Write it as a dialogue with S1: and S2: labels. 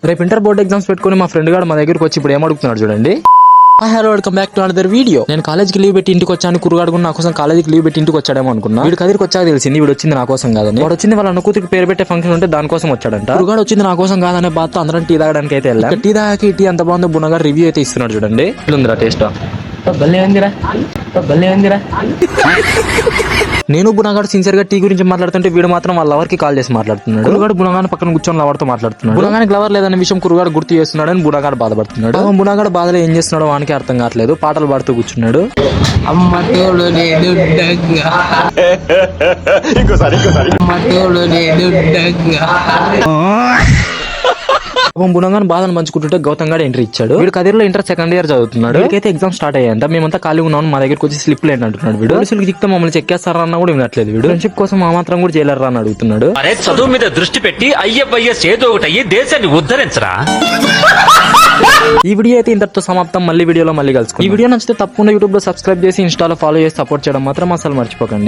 S1: రేపు inter board exams పెట్టుకుని మా ఫ్రెండ్ గారు మా దగ్గరకు వచ్చి ఇప్పుడు ఏం అడుగుతున్నాడు చూడండి. Hello welcome back to another video. నేను కాలేజ్కి లీవ్ పెట్టి ఇంటికి వచ్చాను. కురుగాడు కూడా నా కోసం కాలేజ్కి లీవ్ పెట్టి ఇంటికి వచ్చాడేమో అనుకున్నా. వీడు కదిరికి వచ్చాక తెలిసింది వీడు వచ్చింది నా కోసం కాదని. వాడు వచ్చింది వాళ్ళ అన్న కూతురికి పేరు పెట్టే ఫంక్షన్ ఉంటే దానికోసం వచ్చాడంట. కురుగాడు వచ్చింది నా కోసం కాదనే బాధతో అందరం టీ తాగడానికి అయితే వెళ్ళాం. టీ తాగాకి టీ అంత బాగుందో బునగాడు రివ్యూ అయితే ఇస్తున్నాడు చూడండి. ఉందిరా టేస్ట్ భలే ఉందిరా. నేను బునగాడు సిన్సియర్ గా టీ గురించి మాట్లాడుతుంటే వీడు మాత్రం వాళ్ళ లవర్ కి కాల్ చేసి మాట్లాడుతున్నాడు. కురుగాడు బునగాడు పక్కన కూర్చొని లవర్తో మాట్లాడుతున్నాడు. బునగానికి లవర్ లేదనే విషయం కురుగాడు గుర్తు చేస్తున్నాడు అని బునగాడు బాధపడుతున్నాడు. బునగాడు బాధలో ఏం చేస్తున్నాడో వానికి అర్థం కావట్లేదు. పాటలు పాడుతూ కూర్చున్నాడు. బునగాని బాధను పంచుకుంటుంటే గౌతమ్ గారు ఎంట్రీ ఇచ్చాడు. వీడు కదిరిలో ఇంటర్ సెకండ్ ఇయర్ చదువుతున్నాడు. వీడికైతే ఎగ్జామ్ స్టార్ట్ అయ్యాయంట. మేమంతా ఖాళీ ఉన్నాం, మా దగ్గరికి వచ్చి స్లిప్ లేని అంటున్నాడు. వీడు పోలీసులకు చెప్తే మమ్మల్ని చెక్కేస్తారా అన్న కూడా వినట్లేదు. వీడు ఫ్రెండ్షిప్ కోసం ఆ మాత్రం కూడా చేయలేరా అని అడుగుతున్నాడు.
S2: అరే చదువు మీద దృష్టి పెట్టి ఐఎఫ్ఐఎస్ ఏదో ఒకటి అయ్యి దేశాన్ని ఉద్ధరించరా.
S1: ఈ వీడియో అయితే ఇంతటితో సమాప్తం. మళ్ళీ వీడియోలో మళ్ళీ కలుసుకుందాం. ఈ వీడియో నచ్చితే తప్పకుండా యూట్యూబ్ లో సబ్స్క్రైబ్ చేసి ఇన్స్టాలో ఫాలో చేసి సపోర్ట్ చేయడం మాత్రం అసలు మర్చిపోకండి.